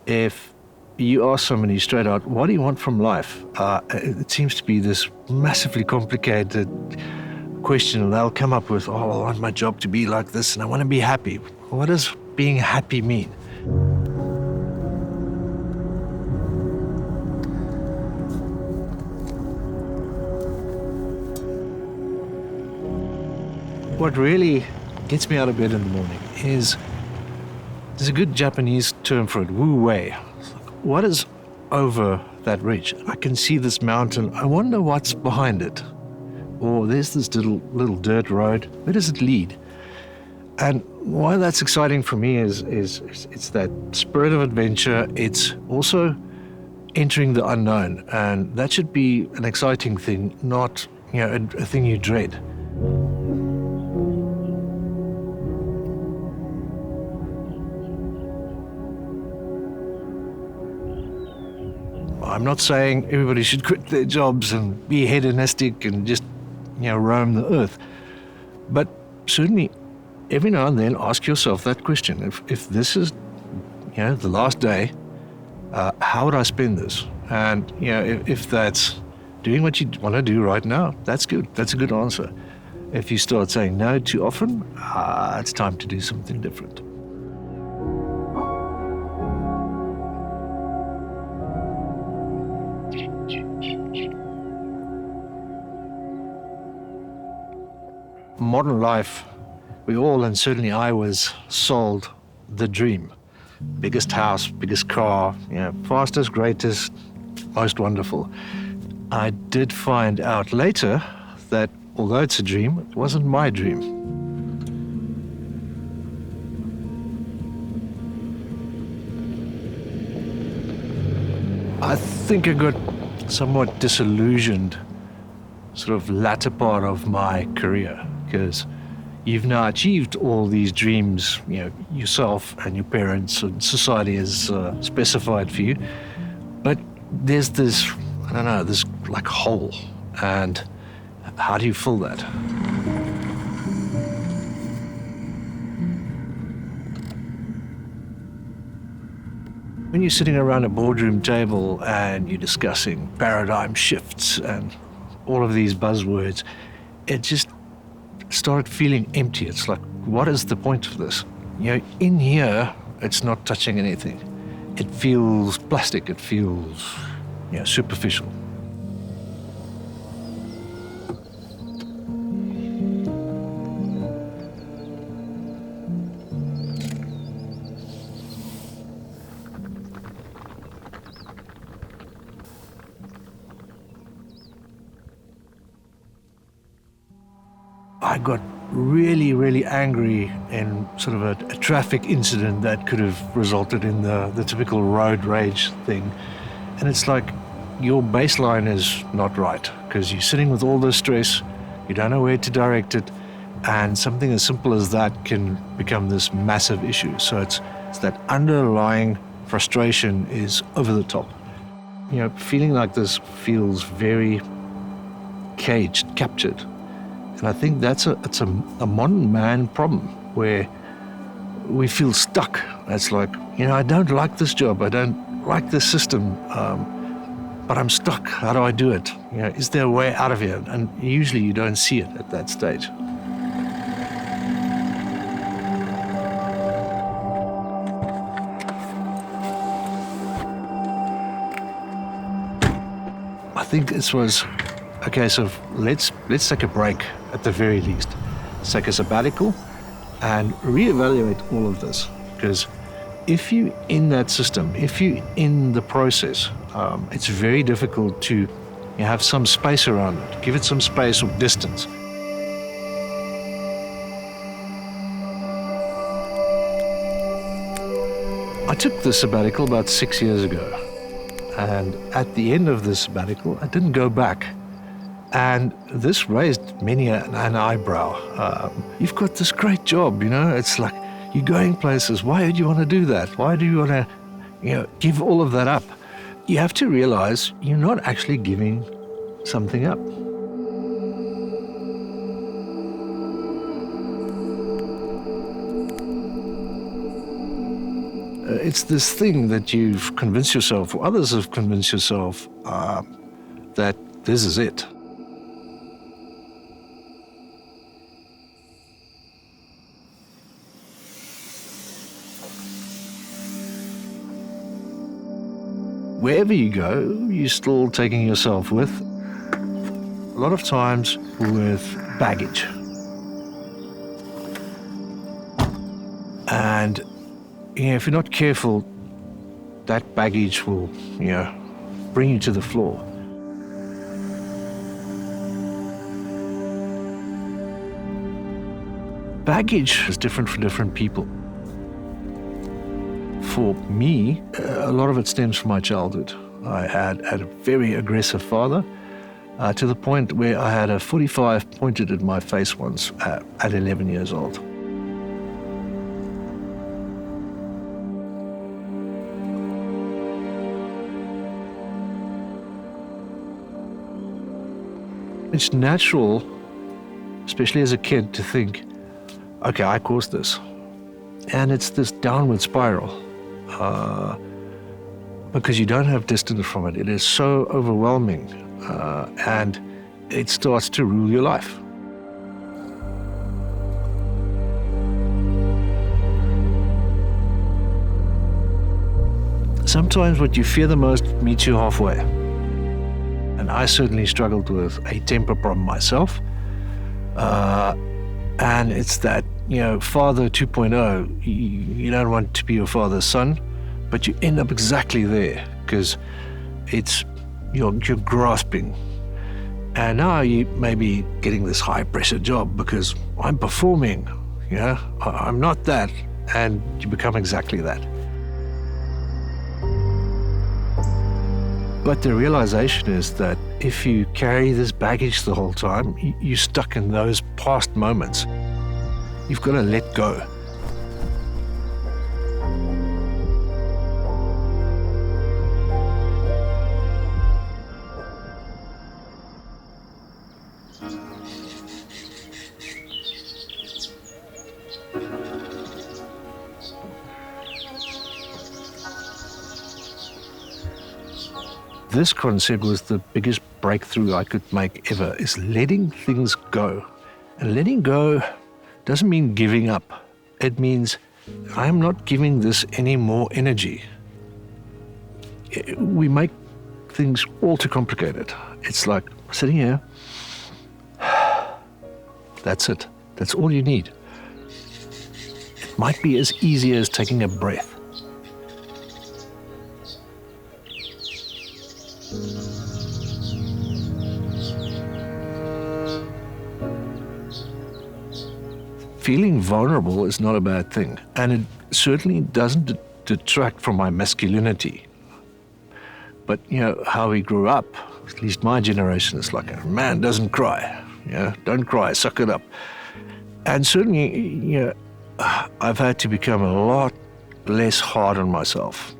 if you ask somebody straight out, what do you want from life? It seems to be this massively complicated question, and they'll come up with, I want my job to be like this, and I want to be happy. What does being happy mean? What really gets me out of bed in the morning is, there's a good Japanese term for it, wu wei. What is over that ridge? I can see this mountain. I wonder what's behind it. Or there's this little dirt road. Where does it lead? And why that's exciting for me is it's that spirit of adventure. It's also entering the unknown, and that should be an exciting thing, not a thing you dread. I'm not saying everybody should quit their jobs and be hedonistic and just, roam the earth. But certainly, every now and then, ask yourself that question. If this is, the last day, how would I spend this? And, if that's doing what you want to do right now, that's good. That's a good answer. If you start saying no too often, it's time to do something different. Modern life, we all, and certainly I was, sold the dream. Biggest house, biggest car, fastest, greatest, most wonderful. I did find out later that although it's a dream, it wasn't my dream. I think I got somewhat disillusioned sort of latter part of my career, because you've now achieved all these dreams, yourself and your parents and society has specified for you. But there's this, this like hole. And how do you fill that? When you're sitting around a boardroom table and you're discussing paradigm shifts and all of these buzzwords, it just started feeling empty. It's like, what is the point of this? In here, it's not touching anything. It feels plastic. It feels, superficial. I got really, really angry in sort of a traffic incident that could have resulted in the typical road rage thing. And it's like, your baseline is not right, because you're sitting with all this stress, you don't know where to direct it, and something as simple as that can become this massive issue. So it's that underlying frustration is over the top. Feeling like this feels very caged, captured. And I think it's a modern man problem, where we feel stuck. It's like, I don't like this job, I don't like this system, but I'm stuck. How do I do it? Is there a way out of here? And usually you don't see it at that stage. I think this was a case of let's take a break at the very least. Let's take a sabbatical and reevaluate all of this. Because if you're in that system, if you're in the process, it's very difficult to have some space around it. Give it some space or distance. I took the sabbatical about 6 years ago. And at the end of the sabbatical, I didn't go back. And this raised many an eyebrow. You've got this great job, it's like you're going places. Why would you want to do that? Why do you want to, give all of that up? You have to realize you're not actually giving something up. it's this thing that you've convinced yourself, or others have convinced yourself, that this is it. Wherever you go, you're still taking yourself with, a lot of times with baggage. And if you're not careful, that baggage will, bring you to the floor. Baggage is different for different people. For me, a lot of it stems from my childhood. I had a very aggressive father, to the point where I had a 45 pointed at my face once at 11 years old. It's natural, especially as a kid, to think, okay, I caused this. And it's this downward spiral. Because you don't have distance from it. It is so overwhelming, and it starts to rule your life. Sometimes what you fear the most meets you halfway. And I certainly struggled with a temper problem myself. And it's that, father 2.0, you don't want to be your father's son, but you end up exactly there because you're grasping. And now you may be getting this high pressure job because I'm performing, I'm not that, and you become exactly that. But the realization is that if you carry this baggage the whole time, you're stuck in those past moments. You've got to let go. This concept was the biggest breakthrough I could make ever, is letting things go. And letting go doesn't mean giving up. It means I'm not giving this any more energy. We make things all too complicated. It's like sitting here. That's it. That's all you need. It might be as easy as taking a breath. Feeling vulnerable is not a bad thing, and it certainly doesn't detract from my masculinity. But, how we grew up, at least my generation, is like, a man doesn't cry. Don't cry, suck it up. And certainly, I've had to become a lot less hard on myself.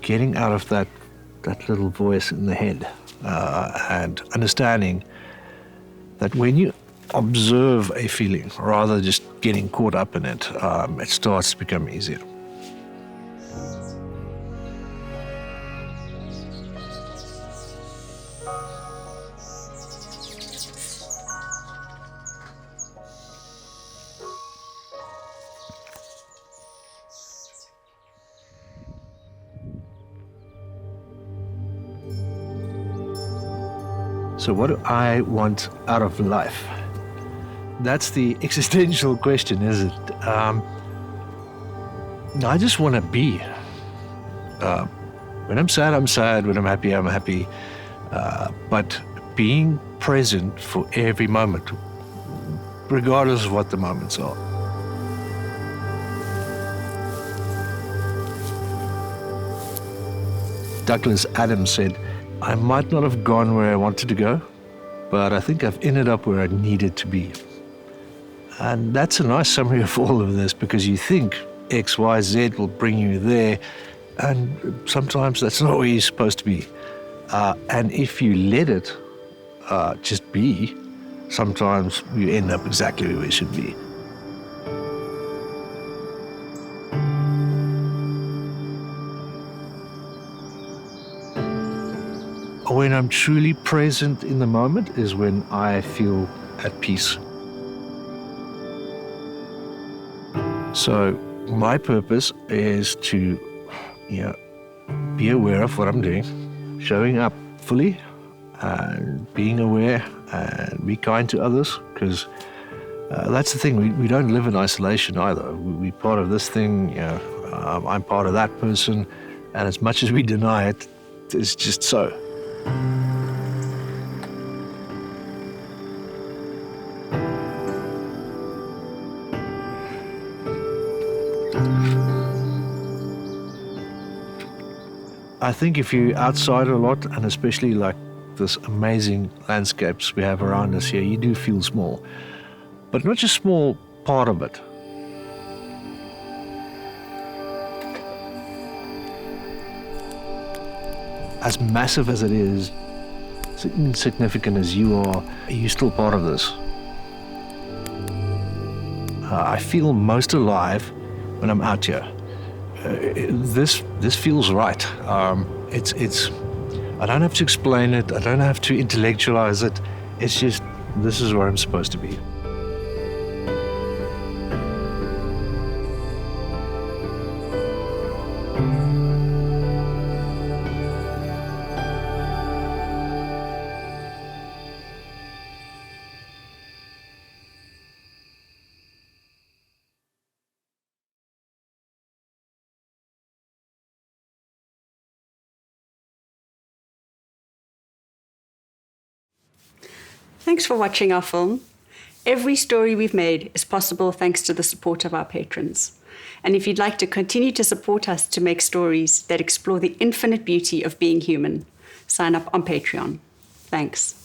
Getting out of that little voice in the head, and understanding that when you observe a feeling rather than just getting caught up in it, it starts to become easier. So what do I want out of life? That's the existential question, isn't it? I just want to be. When I'm sad, I'm sad. When I'm happy, I'm happy. But being present for every moment, regardless of what the moments are. Douglas Adams said, I might not have gone where I wanted to go, but I think I've ended up where I needed to be. And that's a nice summary of all of this, because you think X, Y, Z will bring you there, and sometimes that's not where you're supposed to be. And if you let it just be, sometimes you end up exactly where you should be. when I'm truly present in the moment is when I feel at peace. So my purpose is to, be aware of what I'm doing, showing up fully, and being aware, and be kind to others, because that's the thing. We don't live in isolation either. We're part of this thing. I'm part of that person, and as much as we deny it, it's just so. I think if you're outside a lot, and especially like this amazing landscapes we have around us here, you do feel small. But not just small part of it. As massive as it is, as insignificant as you are, you're still part of this. I feel most alive when I'm out here. This feels right. It's. I don't have to explain it. I don't have to intellectualize it. It's just, this is where I'm supposed to be. Thanks for watching our film. Every story we've made is possible thanks to the support of our patrons. And if you'd like to continue to support us to make stories that explore the infinite beauty of being human, sign up on Patreon. Thanks.